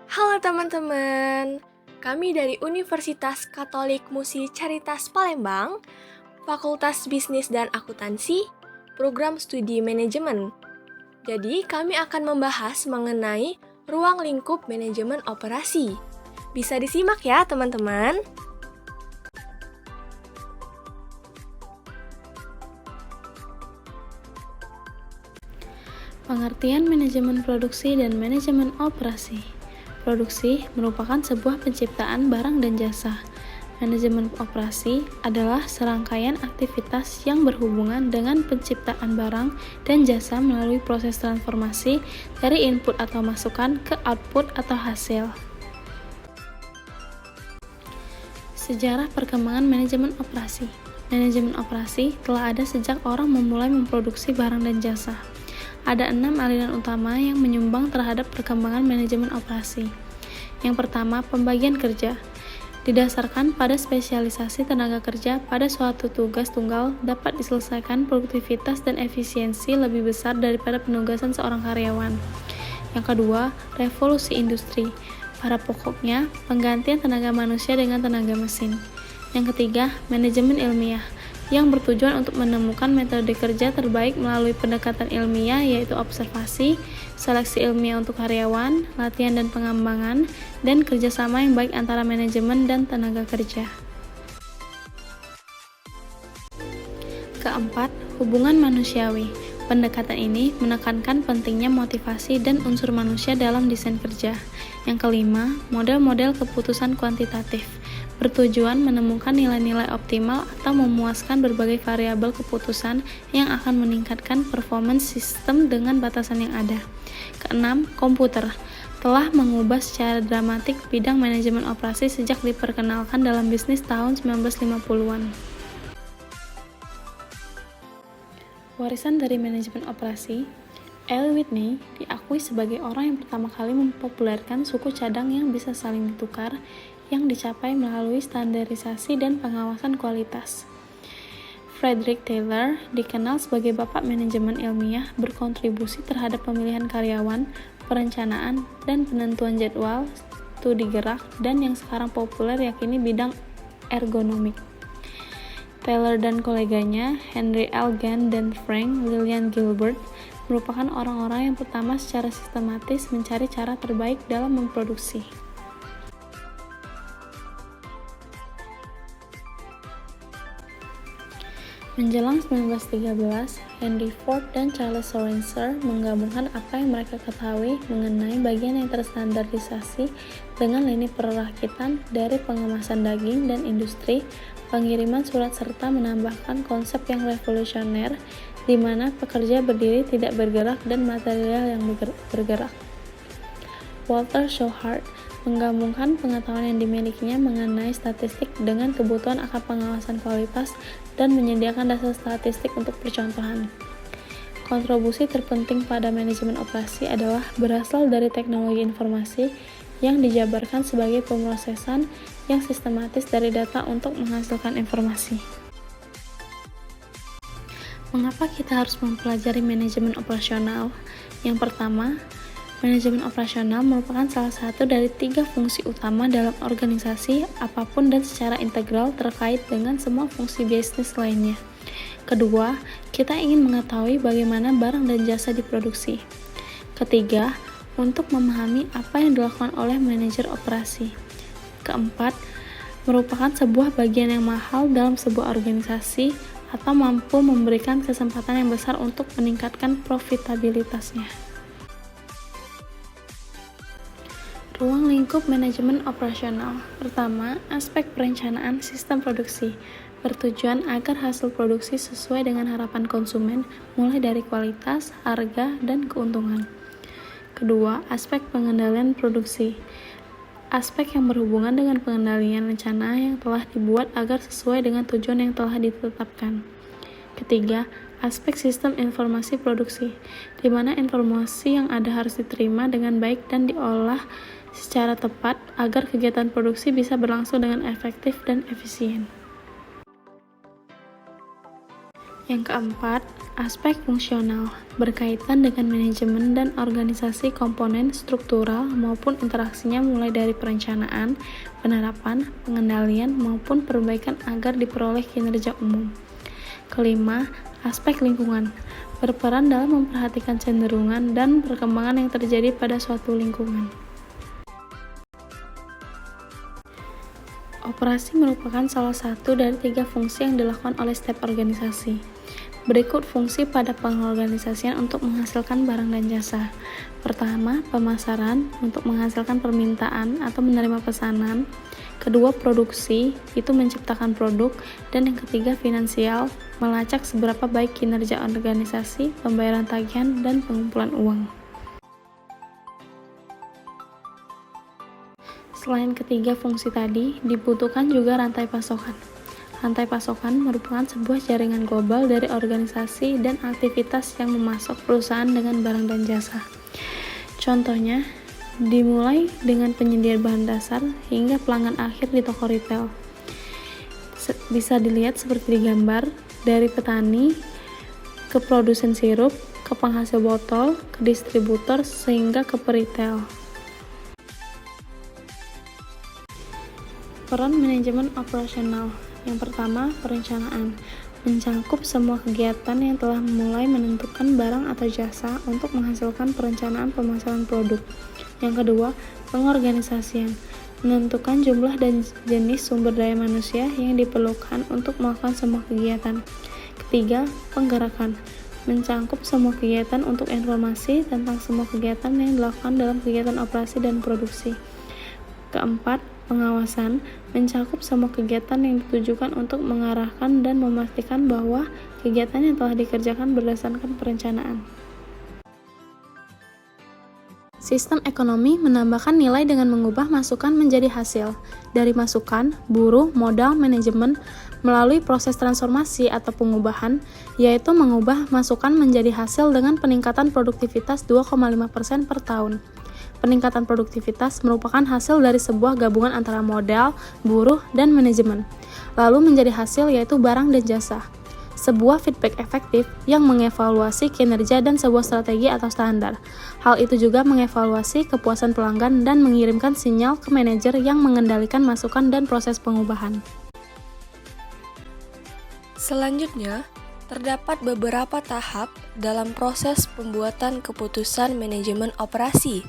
Halo teman-teman, kami dari Universitas Katolik Musi Caritas Palembang, Fakultas Bisnis dan Akuntansi, Program Studi Manajemen. Jadi, kami akan membahas mengenai ruang lingkup manajemen operasi. Bisa disimak ya, teman-teman. Pengertian manajemen produksi dan manajemen operasi. Produksi merupakan sebuah penciptaan barang dan jasa. Manajemen operasi adalah serangkaian aktivitas yang berhubungan dengan penciptaan barang dan jasa melalui proses transformasi dari input atau masukan ke output atau hasil. Sejarah perkembangan manajemen operasi. Manajemen operasi telah ada sejak orang memulai memproduksi barang dan jasa. Ada 6 aliran utama yang menyumbang terhadap perkembangan manajemen operasi. Yang pertama, pembagian kerja. Didasarkan pada spesialisasi tenaga kerja pada suatu tugas tunggal dapat diselesaikan produktivitas dan efisiensi lebih besar daripada penugasan seorang karyawan. Yang kedua, revolusi industri. Pada pokoknya, penggantian tenaga manusia dengan tenaga mesin. Yang ketiga, manajemen ilmiah, yang bertujuan untuk menemukan metode kerja terbaik melalui pendekatan ilmiah yaitu observasi, seleksi ilmiah untuk karyawan, latihan dan pengembangan, dan kerjasama yang baik antara manajemen dan tenaga kerja. Keempat, hubungan manusiawi. Pendekatan ini menekankan pentingnya motivasi dan unsur manusia dalam desain kerja. Yang kelima, model-model keputusan kuantitatif, bertujuan menemukan nilai-nilai optimal atau memuaskan berbagai variabel keputusan yang akan meningkatkan performance sistem dengan batasan yang ada. Keenam, komputer telah mengubah secara dramatik bidang manajemen operasi sejak diperkenalkan dalam bisnis tahun 1950-an. Warisan dari manajemen operasi. L. Whitney diakui sebagai orang yang pertama kali mempopulerkan suku cadang yang bisa saling ditukar yang dicapai melalui standarisasi dan pengawasan kualitas. Frederick Taylor dikenal sebagai bapak manajemen ilmiah, berkontribusi terhadap pemilihan karyawan, perencanaan, dan penentuan jadwal studi gerak, dan yang sekarang populer yakini bidang ergonomik. Taylor dan koleganya, Henry L. Gantt dan Frank William Gilbert, merupakan orang-orang yang pertama secara sistematis mencari cara terbaik dalam memproduksi. Menjelang 1913, Henry Ford dan Charles Sorenser menggabungkan apa yang mereka ketahui mengenai bagian yang terstandarisasi dengan lini perakitan dari pengemasan daging dan industri pengiriman surat serta menambahkan konsep yang revolusioner di mana pekerja berdiri tidak bergerak dan material yang bergerak. Walter Shewhart menggabungkan pengetahuan yang dimilikinya mengenai statistik dengan kebutuhan akan pengawasan kualitas dan menyediakan dasar statistik untuk percontohan. Kontribusi terpenting pada manajemen operasi adalah berasal dari teknologi informasi yang dijabarkan sebagai pemrosesan yang sistematis dari data untuk menghasilkan informasi. Mengapa kita harus mempelajari manajemen operasional? Yang pertama, manajemen operasional merupakan salah satu dari 3 fungsi utama dalam organisasi apapun dan secara integral terkait dengan semua fungsi bisnis lainnya. Kedua, kita ingin mengetahui bagaimana barang dan jasa diproduksi. Ketiga, untuk memahami apa yang dilakukan oleh manajer operasi. Keempat, merupakan sebuah bagian yang mahal dalam sebuah organisasi atau mampu memberikan kesempatan yang besar untuk meningkatkan profitabilitasnya. Ruang lingkup manajemen operasional. Pertama, aspek perencanaan sistem produksi, bertujuan agar hasil produksi sesuai dengan harapan konsumen, mulai dari kualitas, harga, dan keuntungan. Kedua, aspek pengendalian produksi, aspek yang berhubungan dengan pengendalian rencana yang telah dibuat agar sesuai dengan tujuan yang telah ditetapkan. Ketiga, aspek sistem informasi produksi, di mana informasi yang ada harus diterima dengan baik dan diolah secara tepat agar kegiatan produksi bisa berlangsung dengan efektif dan efisien. Yang keempat, aspek fungsional berkaitan dengan manajemen dan organisasi komponen struktural maupun interaksinya mulai dari perencanaan, penerapan, pengendalian, maupun perbaikan agar diperoleh kinerja umum. Kelima, aspek lingkungan berperan dalam memperhatikan cenderungan dan perkembangan yang terjadi pada suatu lingkungan. Operasi merupakan salah satu dari 3 fungsi yang dilakukan oleh setiap organisasi. Berikut fungsi pada pengorganisasian untuk menghasilkan barang dan jasa. Pertama, pemasaran untuk menghasilkan permintaan atau menerima pesanan. Kedua, produksi, itu menciptakan produk. Dan yang ketiga, finansial, melacak seberapa baik kinerja organisasi, pembayaran tagihan, dan pengumpulan uang. Selain ketiga fungsi tadi, dibutuhkan juga rantai pasokan. Rantai pasokan merupakan sebuah jaringan global dari organisasi dan aktivitas yang memasok perusahaan dengan barang dan jasa. Contohnya, dimulai dengan penyedia bahan dasar hingga pelanggan akhir di toko retail. Bisa dilihat seperti di gambar, dari petani, ke produsen sirup, ke penghasil botol, ke distributor, sehingga ke peritel. Peran manajemen operasional. Yang pertama, perencanaan. Mencakup semua kegiatan yang telah mulai menentukan barang atau jasa untuk menghasilkan perencanaan pemasaran produk. Yang kedua, pengorganisasian. Menentukan jumlah dan jenis sumber daya manusia yang diperlukan untuk melakukan semua kegiatan. Ketiga, penggerakan. Mencakup semua kegiatan untuk informasi tentang semua kegiatan yang dilakukan dalam kegiatan operasi dan produksi. Keempat, pengawasan mencakup semua kegiatan yang ditujukan untuk mengarahkan dan memastikan bahwa kegiatan yang telah dikerjakan berdasarkan perencanaan. Sistem ekonomi menambahkan nilai dengan mengubah masukan menjadi hasil. Dari masukan, buruh, modal, manajemen, melalui proses transformasi atau pengubahan, yaitu mengubah masukan menjadi hasil dengan peningkatan produktivitas 2,5% per tahun. Peningkatan produktivitas merupakan hasil dari sebuah gabungan antara modal, buruh, dan manajemen. Lalu menjadi hasil yaitu barang dan jasa. Sebuah feedback efektif yang mengevaluasi kinerja dan sebuah strategi atau standar. Hal itu juga mengevaluasi kepuasan pelanggan dan mengirimkan sinyal ke manajer yang mengendalikan masukan dan proses pengubahan. Selanjutnya, terdapat beberapa tahap dalam proses pembuatan keputusan manajemen operasi.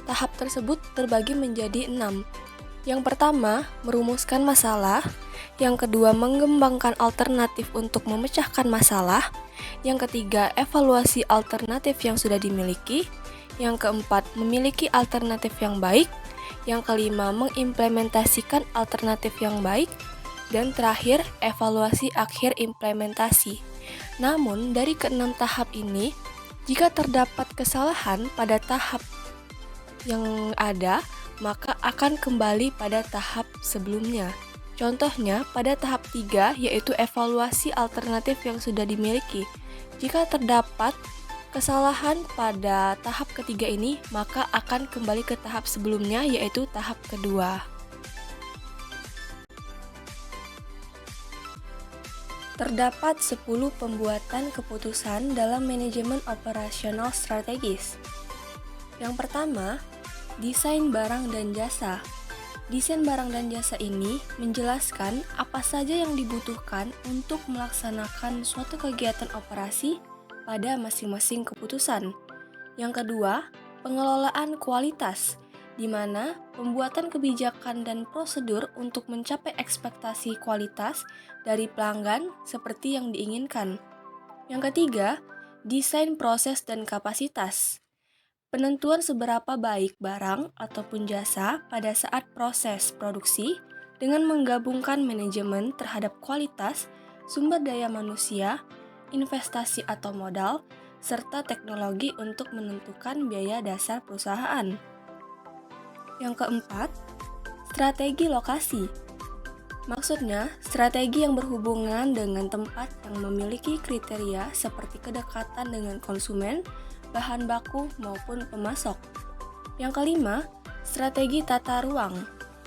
Tahap tersebut terbagi menjadi 6. Yang pertama, merumuskan masalah. Yang kedua, mengembangkan alternatif untuk memecahkan masalah. Yang ketiga, evaluasi alternatif yang sudah dimiliki. Yang keempat, memiliki alternatif yang baik. Yang kelima, mengimplementasikan alternatif yang baik. Dan terakhir, evaluasi akhir implementasi. Namun, dari keenam tahap ini, jika terdapat kesalahan pada tahap yang ada, maka akan kembali pada tahap sebelumnya. Contohnya, pada tahap 3, yaitu evaluasi alternatif yang sudah dimiliki. Jika terdapat kesalahan pada tahap ketiga ini, maka akan kembali ke tahap sebelumnya, yaitu tahap kedua. Terdapat 10 pembuatan keputusan dalam manajemen operasional strategis. Yang pertama, desain barang dan jasa. Desain barang dan jasa ini menjelaskan apa saja yang dibutuhkan untuk melaksanakan suatu kegiatan operasi pada masing-masing keputusan. Yang kedua, pengelolaan kualitas, di mana pembuatan kebijakan dan prosedur untuk mencapai ekspektasi kualitas dari pelanggan seperti yang diinginkan. Yang ketiga, desain proses dan kapasitas. Penentuan seberapa baik barang ataupun jasa pada saat proses produksi dengan menggabungkan manajemen terhadap kualitas, sumber daya manusia, investasi atau modal, serta teknologi untuk menentukan biaya dasar perusahaan. Yang keempat, strategi lokasi. Maksudnya, strategi yang berhubungan dengan tempat yang memiliki kriteria seperti kedekatan dengan konsumen, bahan baku maupun pemasok. Yang kelima, strategi tata ruang.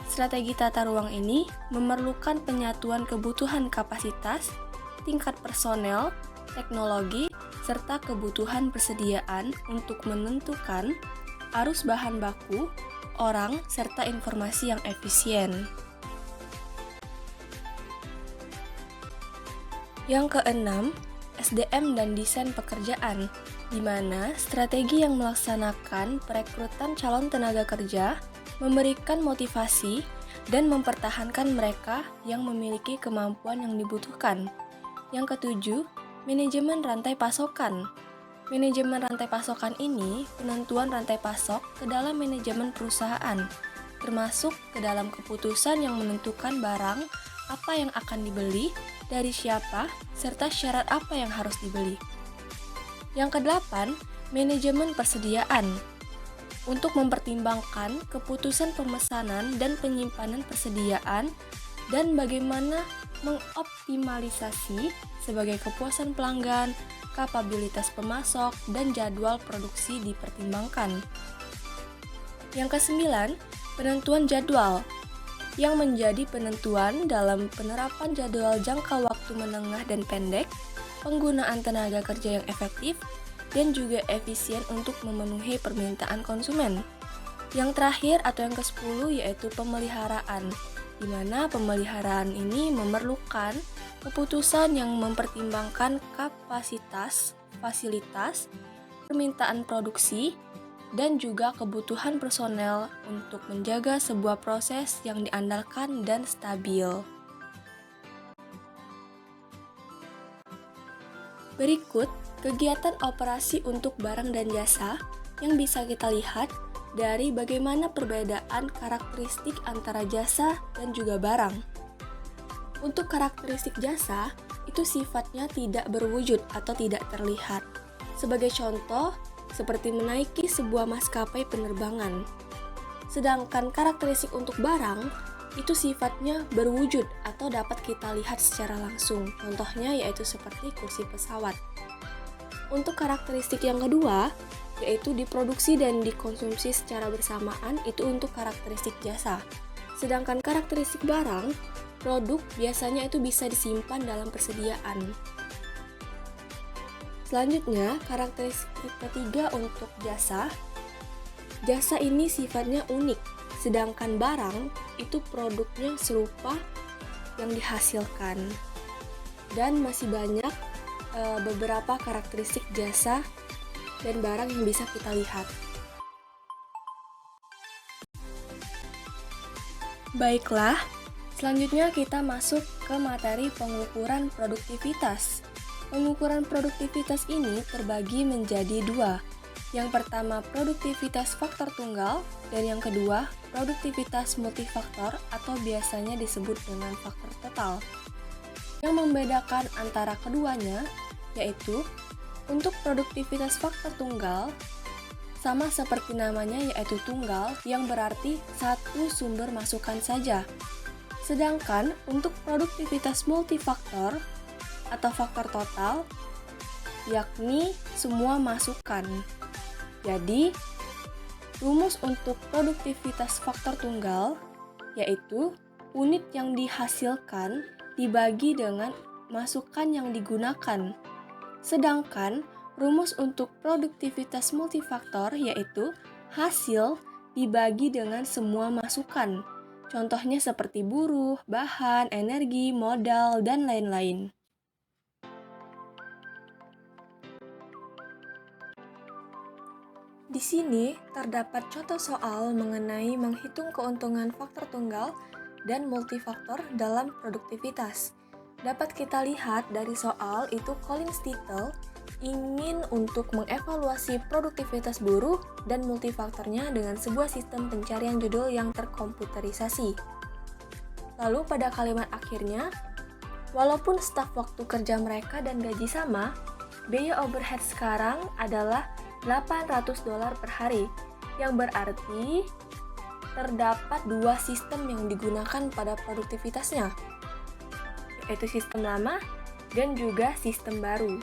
Strategi tata ruang ini memerlukan penyatuan kebutuhan kapasitas, tingkat personel, teknologi, serta kebutuhan persediaan untuk menentukan arus bahan baku, orang, serta informasi yang efisien. Yang keenam, SDM dan desain pekerjaan, di mana strategi yang melaksanakan perekrutan calon tenaga kerja, memberikan motivasi, dan mempertahankan mereka yang memiliki kemampuan yang dibutuhkan. Yang ketujuh, manajemen rantai pasokan. Manajemen rantai pasokan ini penentuan rantai pasok ke dalam manajemen perusahaan, termasuk ke dalam keputusan yang menentukan barang apa yang akan dibeli, dari siapa, serta syarat apa yang harus dibeli. Yang kedelapan, manajemen persediaan. Untuk mempertimbangkan keputusan pemesanan dan penyimpanan persediaan dan bagaimana mengoptimalisasi sebagai kepuasan pelanggan, kapabilitas pemasok, dan jadwal produksi dipertimbangkan. Yang kesembilan, penentuan jadwal, yang menjadi penentuan dalam penerapan jadwal jangka waktu menengah dan pendek, penggunaan tenaga kerja yang efektif, dan juga efisien untuk memenuhi permintaan konsumen. Yang terakhir atau yang ke-10 yaitu pemeliharaan, di mana pemeliharaan ini memerlukan keputusan yang mempertimbangkan kapasitas, fasilitas, permintaan produksi, dan juga kebutuhan personel untuk menjaga sebuah proses yang diandalkan dan stabil. Berikut kegiatan operasi untuk barang dan jasa yang bisa kita lihat dari bagaimana perbedaan karakteristik antara jasa dan juga barang. Untuk karakteristik jasa, itu sifatnya tidak berwujud atau tidak terlihat. Sebagai contoh, seperti menaiki sebuah maskapai penerbangan. Sedangkan karakteristik untuk barang, itu sifatnya berwujud atau dapat kita lihat secara langsung. Contohnya yaitu seperti kursi pesawat. Untuk karakteristik yang kedua, yaitu diproduksi dan dikonsumsi secara bersamaan, itu untuk karakteristik jasa. Sedangkan karakteristik barang, produk biasanya itu bisa disimpan dalam persediaan. Selanjutnya, karakteristik ketiga untuk jasa. Jasa ini sifatnya unik, sedangkan barang itu produknya serupa yang dihasilkan. Dan masih banyak beberapa karakteristik jasa dan barang yang bisa kita lihat. Baiklah, selanjutnya kita masuk ke materi pengukuran produktivitas. Pengukuran produktivitas ini terbagi menjadi dua. Yang pertama, produktivitas faktor tunggal, dan yang kedua, produktivitas multifaktor atau biasanya disebut dengan faktor total. Yang membedakan antara keduanya yaitu untuk produktivitas faktor tunggal, sama seperti namanya yaitu tunggal, yang berarti satu sumber masukan saja. Sedangkan untuk produktivitas multifaktor atau faktor total, yakni semua masukan. Jadi, rumus untuk produktivitas faktor tunggal yaitu unit yang dihasilkan dibagi dengan masukan yang digunakan. Sedangkan rumus untuk produktivitas multifaktor yaitu hasil dibagi dengan semua masukan. Contohnya seperti buruh, bahan, energi, modal, dan lain-lain. Di sini terdapat contoh soal mengenai menghitung keuntungan faktor tunggal dan multifaktor dalam produktivitas. Dapat kita lihat dari soal itu Colin Tittle ingin untuk mengevaluasi produktivitas buruh dan multifaktornya dengan sebuah sistem pencarian judul yang terkomputerisasi. Lalu pada kalimat akhirnya, walaupun staf waktu kerja mereka dan gaji sama, biaya overhead sekarang adalah $800 per hari, yang berarti terdapat dua sistem yang digunakan pada produktivitasnya, yaitu sistem lama dan juga sistem baru.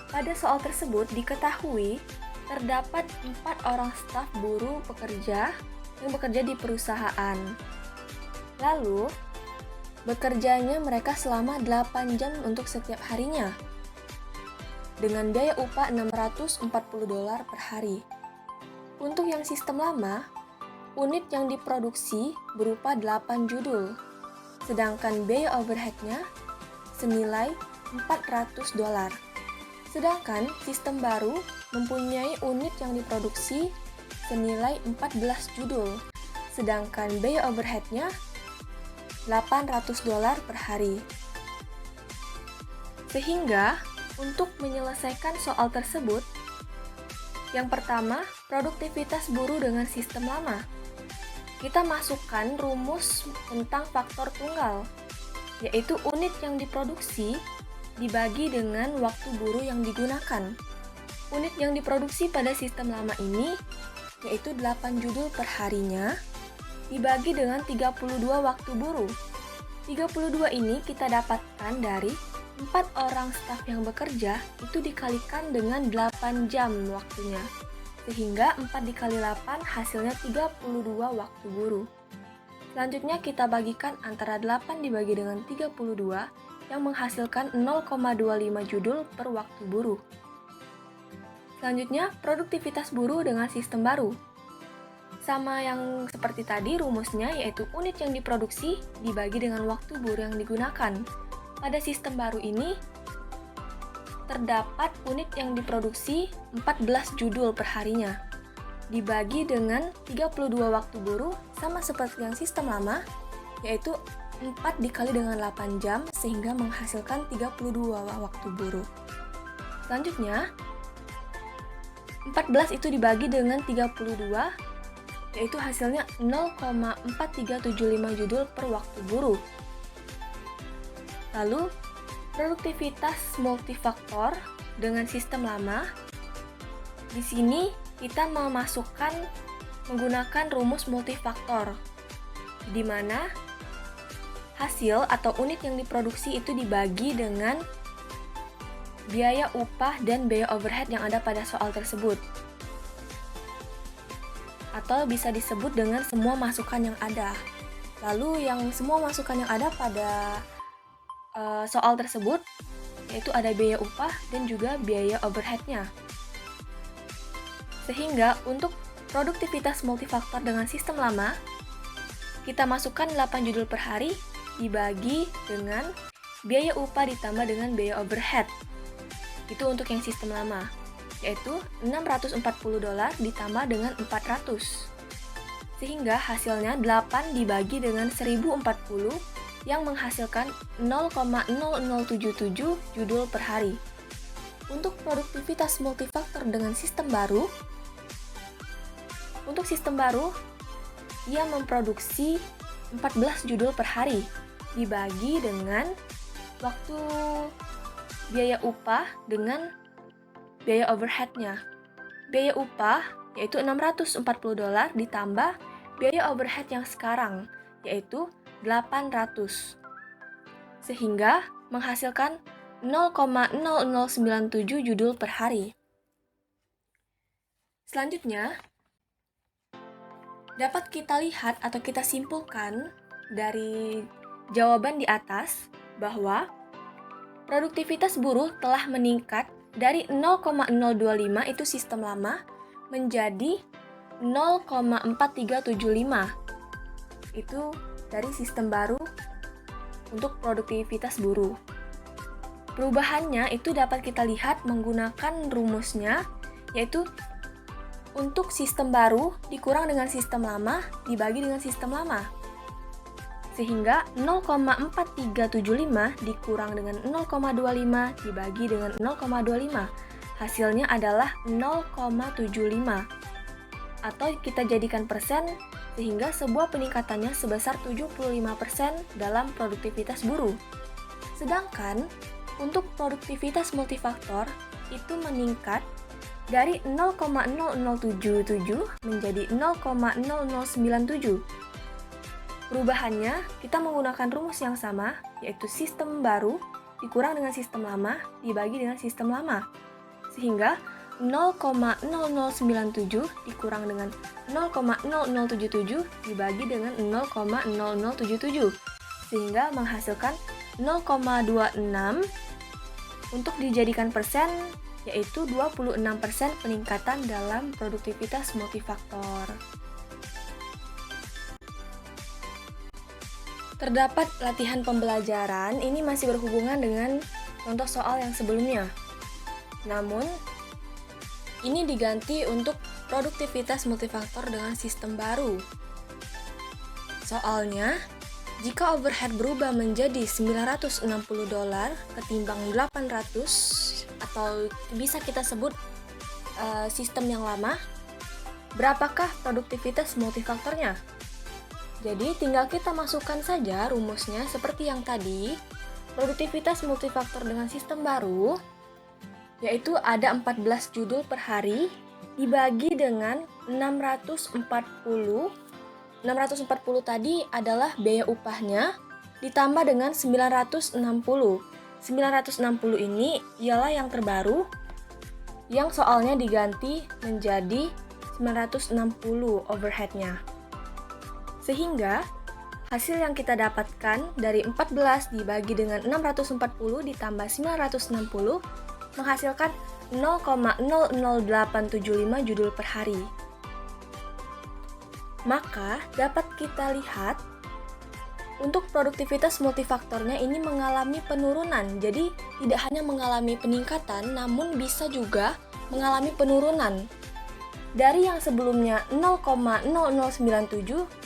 Pada soal tersebut diketahui terdapat 4 orang staf buruh pekerja yang bekerja di perusahaan. Lalu, bekerjanya mereka selama 8 jam untuk setiap harinya. dengan biaya upah $640 per hari. Untuk yang sistem lama, unit yang diproduksi berupa 8 judul, sedangkan biaya overhead-nya senilai $400. Sedangkan sistem baru mempunyai unit yang diproduksi senilai 14 judul, sedangkan biaya overhead-nya $800 per hari. Sehingga, untuk menyelesaikan soal tersebut, yang pertama, produktivitas buruh dengan sistem lama. Kita masukkan rumus tentang faktor tunggal, yaitu unit yang diproduksi dibagi dengan waktu buruh yang digunakan. Unit yang diproduksi pada sistem lama ini, yaitu 8 judul per harinya, dibagi dengan 32 waktu buruh. 32 ini kita dapatkan dari 4 orang staf yang bekerja itu dikalikan dengan 8 jam waktunya. Sehingga 4 dikali 8 hasilnya 32 waktu buruh. Selanjutnya kita bagikan antara 8 dibagi dengan 32 yang menghasilkan 0,25 judul per waktu buruh. Selanjutnya, produktivitas buruh dengan sistem baru. Sama yang seperti tadi rumusnya, yaitu unit yang diproduksi dibagi dengan waktu buruh yang digunakan. Pada sistem baru ini, terdapat unit yang diproduksi 14 judul per harinya, dibagi dengan 32 waktu buruh, sama seperti yang sistem lama, yaitu 4 dikali dengan 8 jam, sehingga menghasilkan 32 waktu buruh. Selanjutnya, 14 itu dibagi dengan 32, yaitu hasilnya 0,4375 judul per waktu buruh. Lalu, produktivitas multifaktor dengan sistem lama. Di sini kita menggunakan rumus multifaktor, di mana hasil atau unit yang diproduksi itu dibagi dengan biaya upah dan biaya overhead yang ada pada soal tersebut. Atau bisa disebut dengan semua masukan yang ada. Lalu semua masukan yang ada pada soal tersebut, yaitu ada biaya upah dan juga biaya overhead-nya. Sehingga untuk produktivitas multifaktor dengan sistem lama, kita masukkan 8 judul per hari dibagi dengan biaya upah ditambah dengan biaya overhead. Itu untuk yang sistem lama, yaitu $640 ditambah dengan 400. Sehingga hasilnya 8 dibagi dengan 1040 yang menghasilkan 0,0077 judul per hari. Untuk produktivitas multifaktor dengan sistem baru, ia memproduksi 14 judul per hari, dibagi dengan waktu biaya upah dengan biaya overhead-nya. Biaya upah yaitu $640 ditambah biaya overhead yang sekarang, yaitu 800, sehingga menghasilkan 0,0097 judul per hari. Selanjutnya, dapat kita lihat atau kita simpulkan dari jawaban di atas bahwa produktivitas buruh telah meningkat dari 0,025 itu sistem lama menjadi 0,4375 itu dari sistem baru untuk produktivitas buruh. Perubahannya itu dapat kita lihat menggunakan rumusnya, yaitu untuk sistem baru dikurang dengan sistem lama dibagi dengan sistem lama. Sehingga 0,4375 dikurang dengan 0,25 dibagi dengan 0,25. Hasilnya adalah 0,75. Atau kita jadikan persen, sehingga sebuah peningkatannya sebesar 75% dalam produktivitas buruh. Sedangkan untuk produktivitas multifaktor itu meningkat dari 0,0077 menjadi 0,0097. Perubahannya kita menggunakan rumus yang sama, yaitu sistem baru dikurang dengan sistem lama dibagi dengan sistem lama. Sehingga 0,0097 dikurang dengan 0,0077 dibagi dengan 0,0077, sehingga menghasilkan 0,26. Untuk dijadikan persen, yaitu 26% peningkatan dalam produktivitas multifaktor. Terdapat latihan pembelajaran, ini masih berhubungan dengan contoh soal yang sebelumnya. Namun, ini diganti untuk produktivitas multifaktor dengan sistem baru. Soalnya, jika overhead berubah menjadi $960 ketimbang 800 atau bisa kita sebut sistem yang lama, berapakah produktivitas multifaktornya? Jadi tinggal kita masukkan saja rumusnya seperti yang tadi. Produktivitas multifaktor dengan sistem baru yaitu ada 14 judul per hari dibagi dengan 640. 640 tadi adalah biaya upahnya ditambah dengan 960. 960 ini ialah yang terbaru yang soalnya diganti menjadi 960 overheadnya. Sehingga hasil yang kita dapatkan dari 14 dibagi dengan 640 ditambah 960 menghasilkan 0,00875 judul per hari. Maka dapat kita lihat untuk produktivitas multifaktornya ini mengalami penurunan. Jadi tidak hanya mengalami peningkatan namun bisa juga mengalami penurunan. Dari yang sebelumnya 0,0097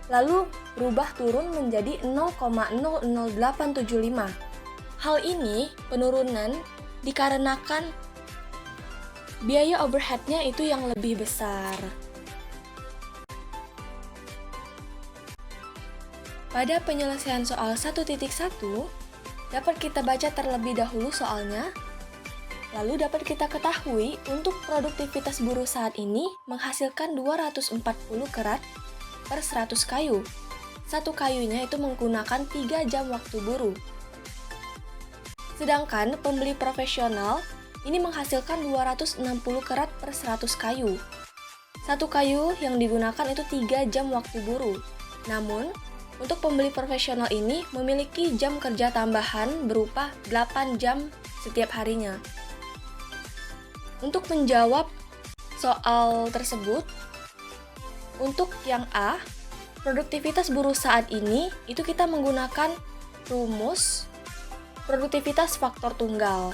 lalu berubah turun menjadi 0,00875. Hal ini penurunan dikarenakan biaya overhead-nya itu yang lebih besar. Pada penyelesaian soal 1.1, dapat kita baca terlebih dahulu soalnya, lalu dapat kita ketahui untuk produktivitas buruh saat ini menghasilkan 240 kerat per 100 kayu. Satu kayunya itu menggunakan 3 jam waktu buruh. Sedangkan pembeli profesional ini menghasilkan 260 kerat per 100 kayu. Satu kayu yang digunakan itu 3 jam waktu buruh. Namun, untuk pembeli profesional ini memiliki jam kerja tambahan berupa 8 jam setiap harinya. Untuk menjawab soal tersebut, untuk yang A, produktivitas buruh saat ini itu kita menggunakan rumus produktivitas faktor tunggal.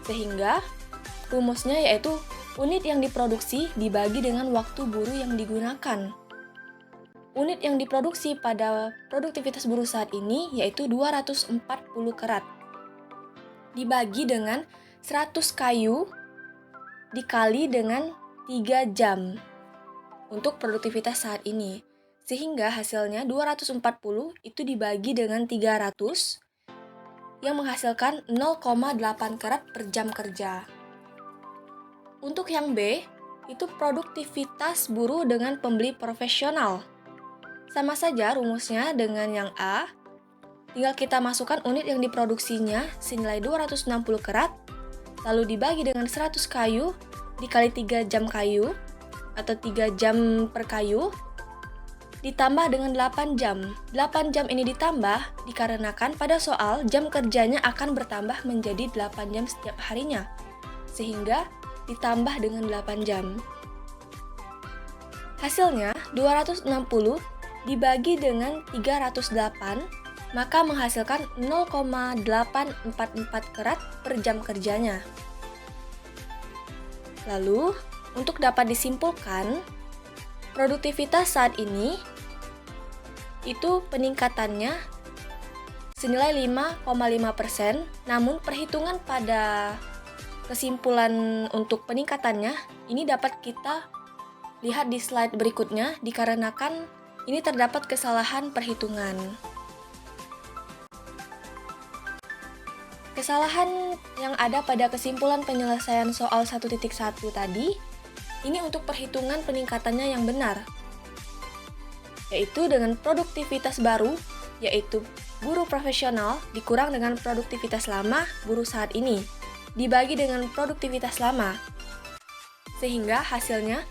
Sehingga rumusnya yaitu unit yang diproduksi dibagi dengan waktu buruh yang digunakan. Unit yang diproduksi pada produktivitas buruh saat ini yaitu 240 kerat. Dibagi dengan 100 kayu dikali dengan 3 jam. Untuk produktivitas saat ini. Sehingga hasilnya 240 itu dibagi dengan 300 yang menghasilkan 0,8 kerat per jam kerja. Untuk yang B, itu produktivitas buruh dengan pembeli profesional. Sama saja rumusnya dengan yang A, tinggal kita masukkan unit yang diproduksinya senilai 260 kerat, lalu dibagi dengan 100 kayu dikali 3 jam kayu, atau 3 jam per kayu, ditambah dengan 8 jam. 8 jam ini ditambah dikarenakan pada soal jam kerjanya akan bertambah menjadi 8 jam setiap harinya, sehingga ditambah dengan 8 jam. Hasilnya 260 dibagi dengan 308, maka menghasilkan 0,844 kerat per jam kerjanya. Lalu, untuk dapat disimpulkan, produktivitas saat ini itu peningkatannya senilai 5,5%, namun perhitungan pada kesimpulan untuk peningkatannya ini dapat kita lihat di slide berikutnya dikarenakan ini terdapat kesalahan perhitungan. Kesalahan yang ada pada kesimpulan penyelesaian soal 1.1 tadi ini untuk perhitungan peningkatannya yang benar, yaitu dengan produktivitas baru, yaitu buruh profesional dikurang dengan produktivitas lama buruh saat ini, dibagi dengan produktivitas lama. Sehingga hasilnya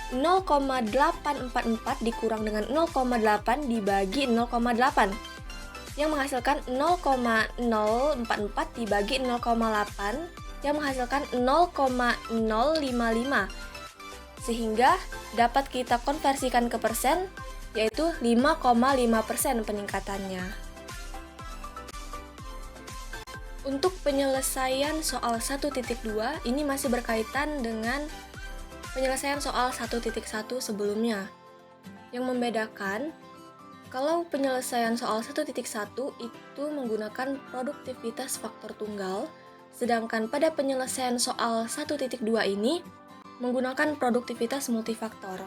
0,844 dikurang dengan 0,8 dibagi 0,8, yang menghasilkan 0,044 dibagi 0,8 yang menghasilkan 0,055, sehingga dapat kita konversikan ke persen, yaitu 5,5% peningkatannya. Untuk penyelesaian soal 1.2, ini masih berkaitan dengan penyelesaian soal 1.1 sebelumnya. Yang membedakan, kalau penyelesaian soal 1.1 itu menggunakan produktivitas faktor tunggal, sedangkan pada penyelesaian soal 1.2 ini menggunakan produktivitas multifaktor.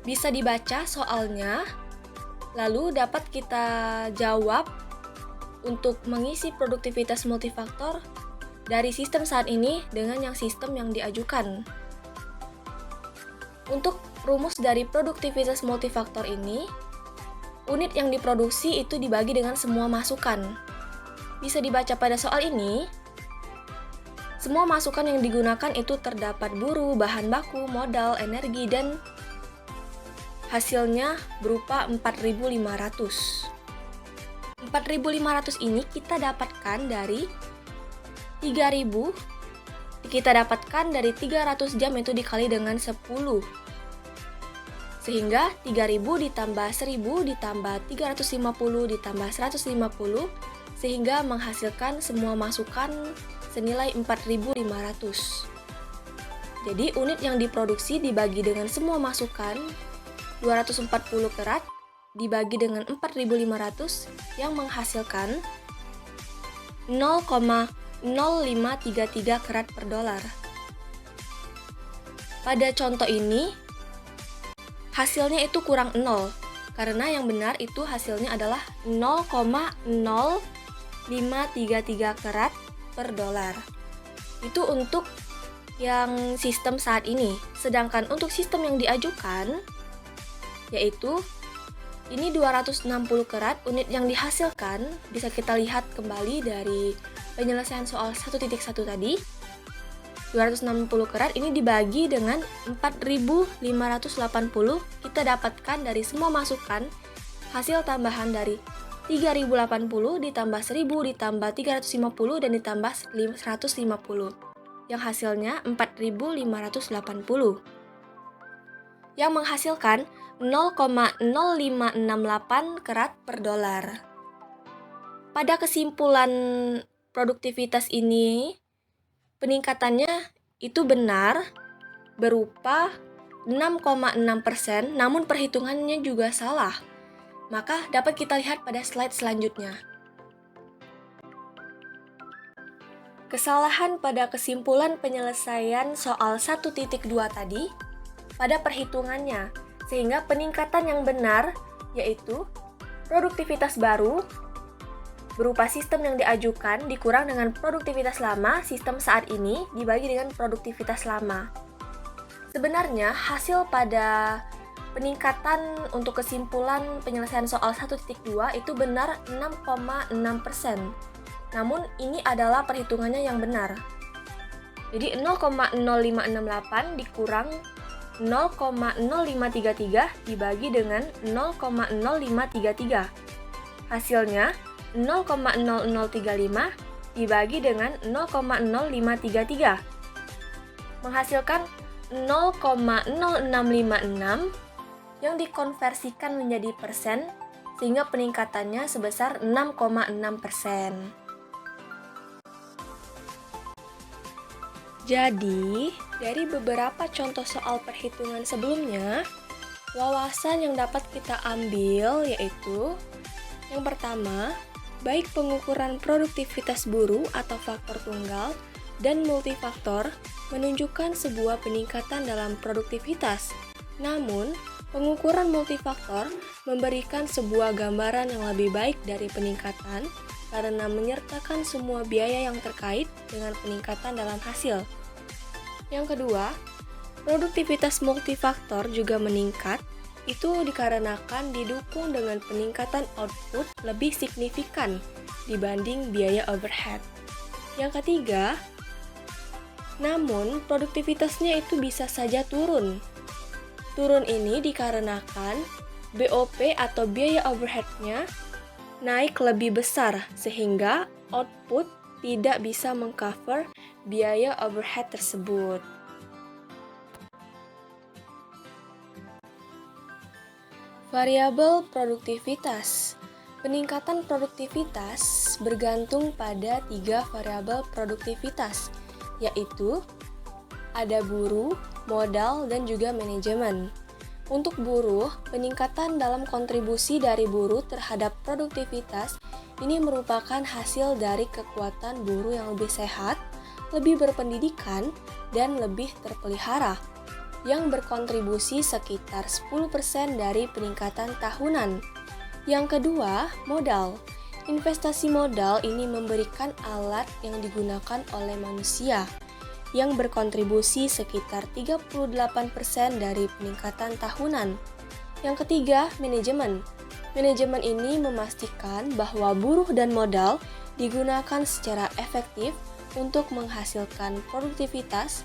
Bisa dibaca soalnya, lalu dapat kita jawab untuk mengisi produktivitas multifaktor dari sistem saat ini dengan yang sistem yang diajukan. Untuk rumus dari produktivitas multifaktor ini, unit yang diproduksi itu dibagi dengan semua masukan. Bisa dibaca pada soal ini, semua masukan yang digunakan itu terdapat buruh, bahan baku, modal, energi, dan hasilnya berupa 4.500. 4.500 ini kita dapatkan dari 3.000, kita dapatkan dari 300 jam itu dikali dengan 10. Sehingga 3.000 ditambah 1.000 ditambah 350 ditambah 150, sehingga menghasilkan semua masukan senilai 4.500. Jadi unit yang diproduksi dibagi dengan semua masukan 240 kerat dibagi dengan 4.500 yang menghasilkan 0,0533 kerat per dolar. Pada contoh ini, hasilnya itu kurang 0, karena yang benar itu hasilnya adalah 0,0533 kerat per dolar. Itu untuk yang sistem saat ini. Sedangkan untuk sistem yang diajukan, yaitu ini 260 kerat, unit yang dihasilkan bisa kita lihat kembali dari penyelesaian soal 1.1 tadi. 260 kerat ini dibagi dengan 4.580, kita dapatkan dari semua masukan hasil tambahan dari 3.080 ditambah 1.000 ditambah 350 dan ditambah 150, yang hasilnya 4.580, yang menghasilkan 0,0568 kerat per dolar. Pada kesimpulan produktivitas ini, peningkatannya itu benar berupa 6,6%, namun perhitungannya juga salah. Maka dapat kita lihat pada slide selanjutnya. Kesalahan pada kesimpulan penyelesaian soal 1.2 tadi pada perhitungannya, sehingga peningkatan yang benar yaitu produktivitas baru berupa sistem yang diajukan dikurang dengan produktivitas lama, sistem saat ini dibagi dengan produktivitas lama. Sebenarnya hasil pada peningkatan untuk kesimpulan penyelesaian soal 1.2 itu benar 6,6%. Namun ini adalah perhitungannya yang benar. Jadi 0,0568 dikurang 0,0533 dibagi dengan 0,0533. Hasilnya 0,0035 dibagi dengan 0,0533. Menghasilkan 0,0656 yang dikonversikan menjadi persen, sehingga peningkatannya sebesar 6,6%. Jadi, dari beberapa contoh soal perhitungan sebelumnya, wawasan yang dapat kita ambil yaitu yang pertama, baik pengukuran produktivitas buruh atau faktor tunggal dan multifaktor menunjukkan sebuah peningkatan dalam produktivitas. Namun, pengukuran multifaktor memberikan sebuah gambaran yang lebih baik dari peningkatan karena menyertakan semua biaya yang terkait dengan peningkatan dalam hasil. Yang kedua, produktivitas multifaktor juga meningkat, itu dikarenakan didukung dengan peningkatan output lebih signifikan dibanding biaya overhead. Yang ketiga, namun produktivitasnya itu bisa saja turun. Turun ini dikarenakan BOP atau biaya overhead-nya naik lebih besar, sehingga output tidak bisa mengcover biaya overhead tersebut. Variabel produktivitas. Peningkatan produktivitas bergantung pada 3 variabel produktivitas, yaitu ada buruh, modal, dan juga manajemen. Untuk buruh, peningkatan dalam kontribusi dari buruh terhadap produktivitas ini merupakan hasil dari kekuatan buruh yang lebih sehat, lebih berpendidikan, dan lebih terpelihara, yang berkontribusi sekitar 10% dari peningkatan tahunan. Yang kedua, modal. Investasi modal ini memberikan alat yang digunakan oleh manusia, yang berkontribusi sekitar 38% dari peningkatan tahunan. Yang ketiga, manajemen. Manajemen ini memastikan bahwa buruh dan modal digunakan secara efektif untuk menghasilkan produktivitas,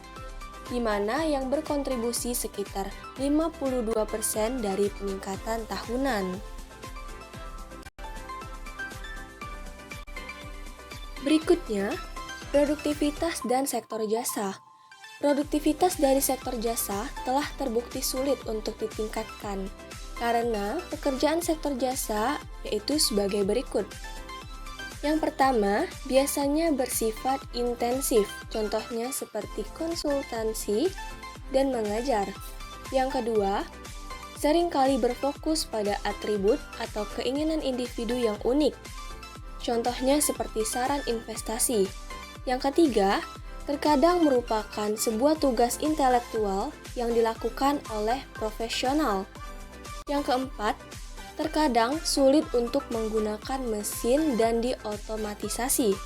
di mana yang berkontribusi sekitar 52% dari peningkatan tahunan. Berikutnya, produktivitas dan sektor jasa. Produktivitas dari sektor jasa telah terbukti sulit untuk ditingkatkan karena pekerjaan sektor jasa yaitu sebagai berikut. Yang pertama, biasanya bersifat intensif, contohnya seperti konsultansi dan mengajar. Yang kedua, seringkali berfokus pada atribut atau keinginan individu yang unik, contohnya seperti saran investasi. Yang ketiga, terkadang merupakan sebuah tugas intelektual yang dilakukan oleh profesional. Yang keempat, terkadang sulit untuk menggunakan mesin dan diotomatisasi.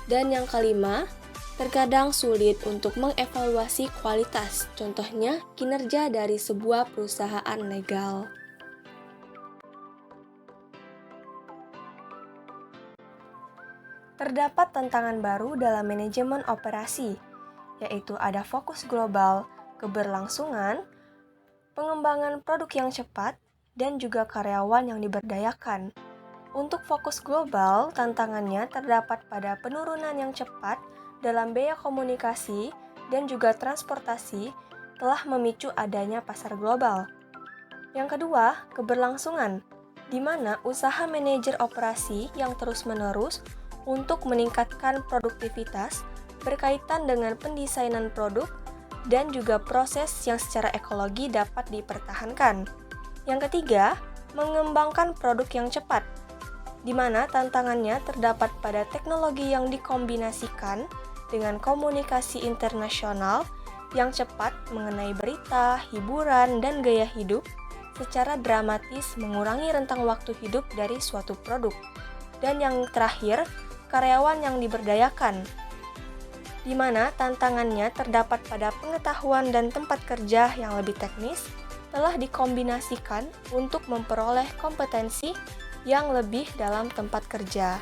Dan yang kelima, terkadang sulit untuk mengevaluasi kualitas, contohnya kinerja dari sebuah perusahaan legal. Terdapat tantangan baru dalam manajemen operasi, yaitu ada fokus global, keberlangsungan, pengembangan produk yang cepat, dan juga karyawan yang diberdayakan. Untuk fokus global, tantangannya terdapat pada penurunan yang cepat dalam biaya komunikasi dan juga transportasi telah memicu adanya pasar global. Yang kedua, keberlangsungan, di mana usaha manajer operasi yang terus-menerus untuk meningkatkan produktivitas berkaitan dengan pendesainan produk dan juga proses yang secara ekologi dapat dipertahankan. Yang ketiga, mengembangkan produk yang cepat, di mana tantangannya terdapat pada teknologi yang dikombinasikan dengan komunikasi internasional yang cepat mengenai berita, hiburan, dan gaya hidup secara dramatis mengurangi rentang waktu hidup dari suatu produk. Dan yang terakhir, karyawan yang diberdayakan, di mana tantangannya terdapat pada pengetahuan dan tempat kerja yang lebih teknis telah dikombinasikan untuk memperoleh kompetensi yang lebih dalam tempat kerja.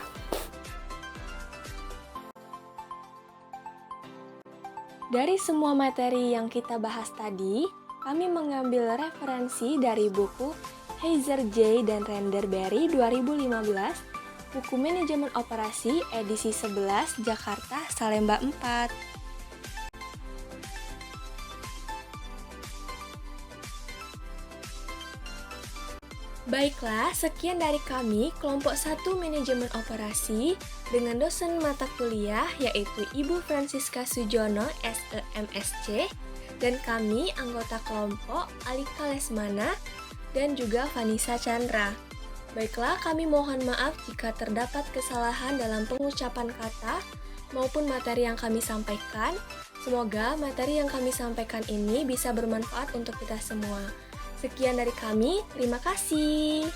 Dari semua materi yang kita bahas tadi, kami mengambil referensi dari buku Heiser J. dan Renderberry 2015, buku Manajemen Operasi edisi 11 Jakarta Salemba 4. Baiklah, sekian dari kami kelompok 1 Manajemen Operasi dengan dosen mata kuliah yaitu Ibu Francisca Sujono SEMSC dan kami anggota kelompok Alika Lesmana dan juga Vanessa Chandra. Baiklah, kami mohon maaf jika terdapat kesalahan dalam pengucapan kata maupun materi yang kami sampaikan. Semoga materi yang kami sampaikan ini bisa bermanfaat untuk kita semua. Sekian dari kami, terima kasih.